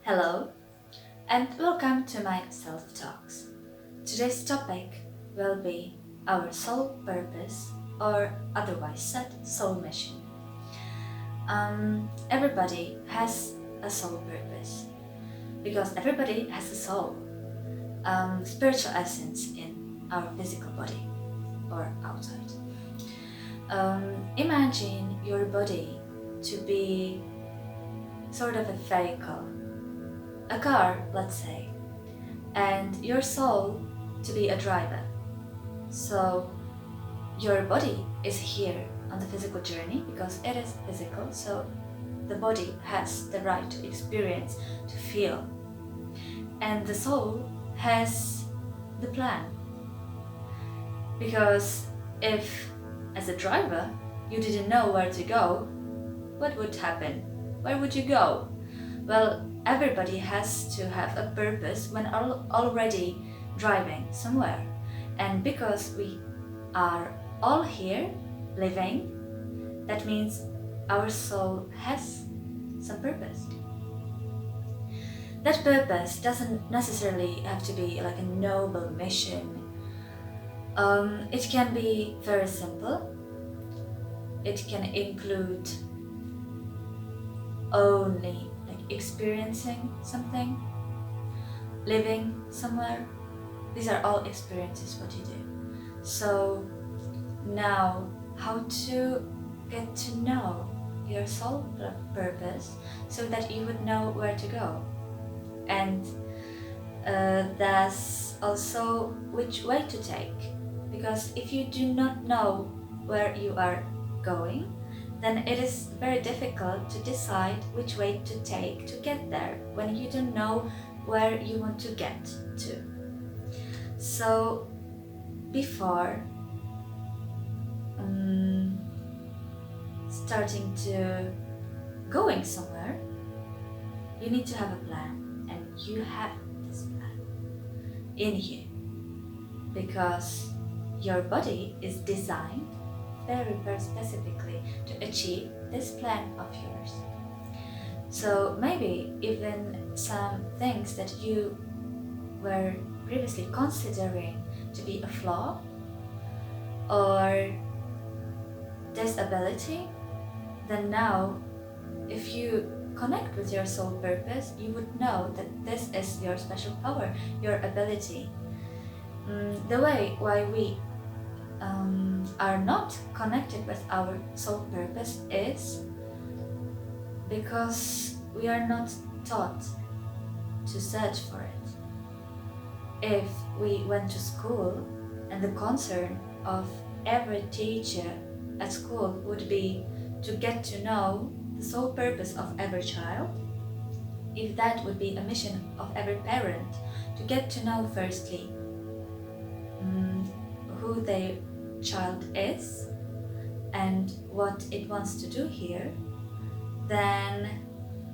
Hello, and welcome to my Self Talks. Today's topic will be our soul purpose, or otherwise said, soul mission. Everybody has a soul purpose because everybody has a soul, spiritual essence in our physical body or outside. Imagine your body to be sort of a vehicle, a car, let's say, and your soul to be a driver. So your body is here on the physical journey because it is physical, so the body has the right to experience, to feel. And the soul has the plan. Because if, as a driver, you didn't know where to go, what would happen? Where would you go? Well, everybody has to have a purpose when already driving somewhere. And because we are all here living, that means our soul has some purpose. That purpose doesn't necessarily have to be like a noble mission. It can be very simple. It can include only experiencing something, living somewhere. These are all experiences what you do. So now, how to get to know your soul purpose so that you would know where to go, and thus also which way to take. Because if you do not know where you are going, then it is very difficult to decide which way to take to get there when you don't know where you want to get to. So before starting to going somewhere, you need to have a plan, and you have this plan in you because your body is designed very, very specifically to achieve this plan of yours. So maybe even some things that you were previously considering to be a flaw or disability, then now if you connect with your soul purpose, you would know that this is your special power, your ability. The way why we are not connected with our soul purpose is because we are not taught to search for it. If we went to school and the concern of every teacher at school would be to get to know the soul purpose of every child, if that would be a mission of every parent, to get to know firstly who their child is and what it wants to do here, then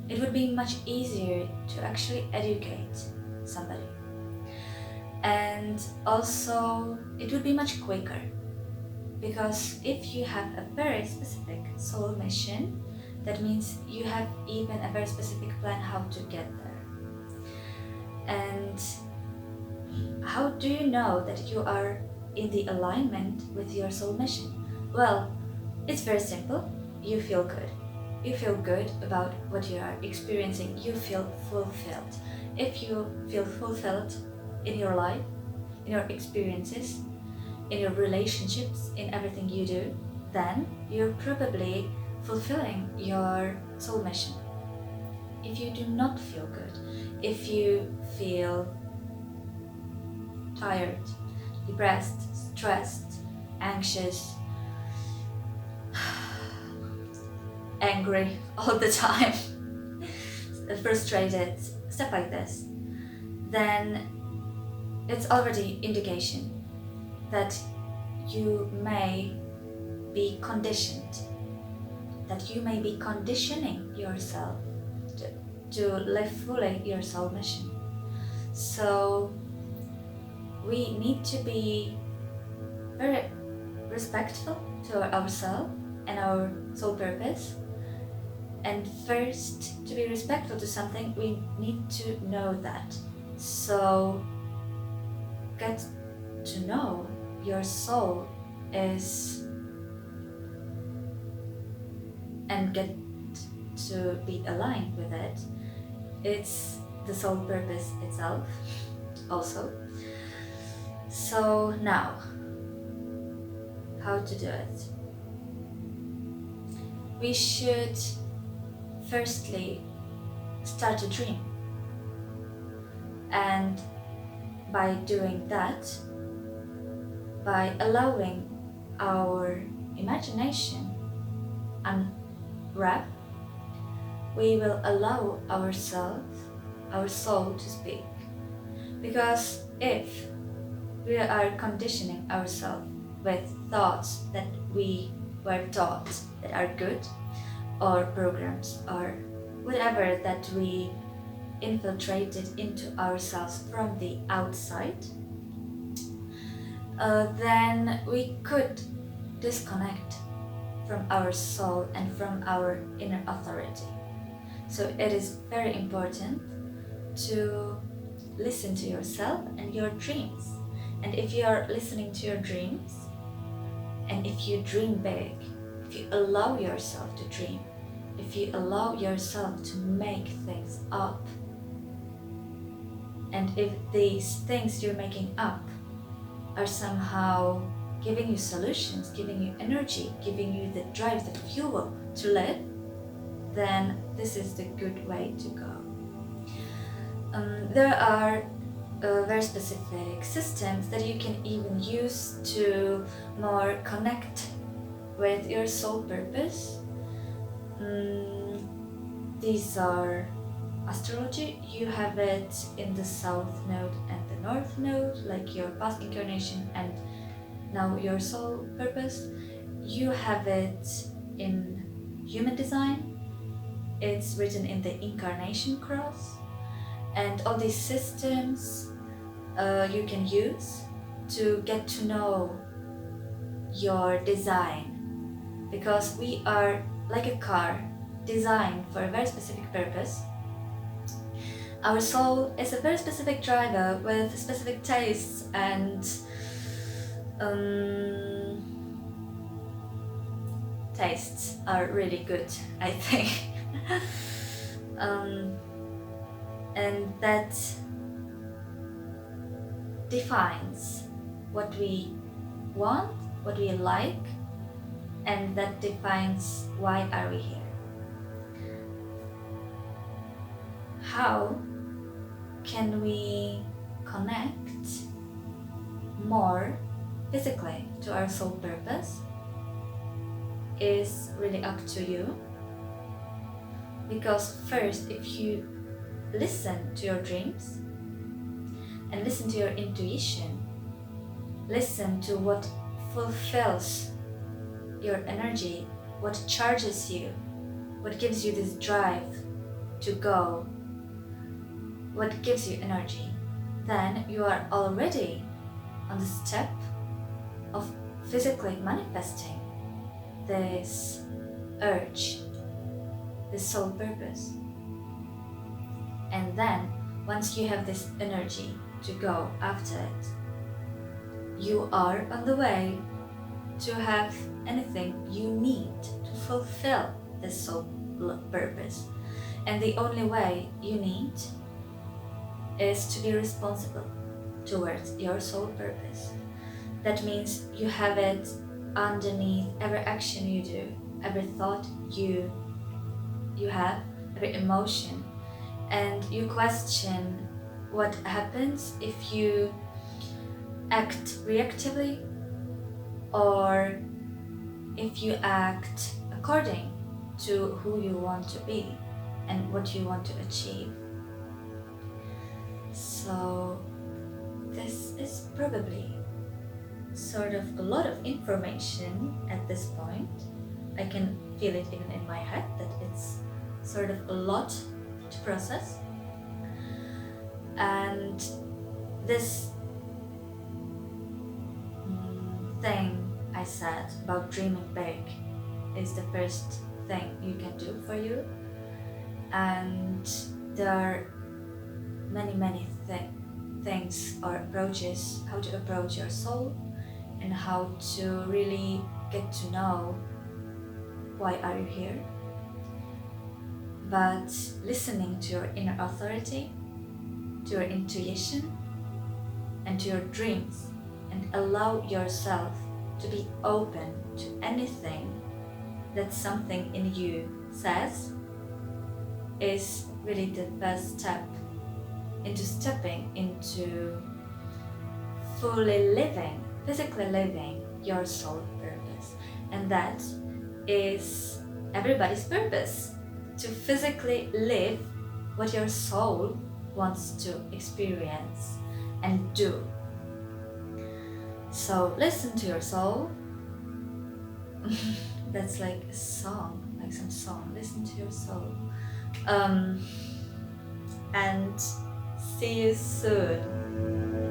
it would be much easier to actually educate somebody. And also it would be much quicker, because if you have a very specific soul mission, that means you have even a very specific plan how to get there. And how do you know that you are in the alignment with your soul mission? Well, it's very simple. You feel good. You feel good about what you are experiencing. You feel fulfilled. If you feel fulfilled in your life, in your experiences, in your relationships, in everything you do, then you're probably fulfilling your soul mission. If you do not feel good, if you feel tired, depressed, stressed, anxious, angry all the time, frustrated, stuff like this, then it's already indication that you may be conditioned, that you may be conditioning yourself to live fully your soul mission. So we need to be very respectful to ourselves and our soul purpose, And first, to be respectful to something, we need to know that. So get to know your soul is, and get to be aligned with it. It's the soul purpose itself also. So now, how to do it? We should firstly start to dream, and by doing that, by allowing our imagination unwrap, we will allow ourselves, our soul, to speak. Because if we are conditioning ourselves with thoughts that we were taught that are good, or programs, or whatever that we infiltrated into ourselves from the outside, then we could disconnect from our soul and from our inner authority. So it is very important to listen to yourself and your dreams. And if you are listening to your dreams, and if you dream big, if you allow yourself to dream, if you allow yourself to make things up, and if these things you're making up are somehow giving you solutions, giving you energy, giving you the drive, the fuel to live, then this is the good way to go. There are very specific systems that you can even use to more connect with your soul purpose. These are astrology. You have it in the south node and the north node, like your past incarnation and now your soul purpose. You have it in human design. It's written in the incarnation cross. And all these systems you can use to get to know your design, because we are like a car designed for a very specific purpose. Our soul is a very specific driver with specific tastes, and tastes are really good, I think. And that defines what we want, what we like, and that defines why are we here. How can we connect more physically to our soul purpose is really up to you. Because first, if you listen to your dreams and listen to your intuition, listen to what fulfills your energy, what charges you, what gives you this drive to go, what gives you energy, then you are already on the step of physically manifesting this urge, this soul purpose. And then once you have this energy to go after it, you are on the way to have anything you need to fulfill this soul purpose. And the only way you need is to be responsible towards your soul purpose. That means you have it underneath every action you do, every thought you have, every emotion, and you question what happens if you act reactively or if you act according to who you want to be and what you want to achieve. So this is probably sort of a lot of information at this point. I can feel it even in my head that it's sort of a lot to process. And this thing I said about dreaming big is the first thing you can do for you. And there are many things or approaches how to approach your soul and how to really get to know why are you here. But listening to your inner authority, to your intuition, and to your dreams, and allow yourself to be open to anything that something in you says, is really the best step into stepping into fully living, physically living your soul purpose. And that is everybody's purpose, to physically live what your soul wants to experience and do. So listen to your soul. That's like a song, like some song. Listen to your soul. And see you soon.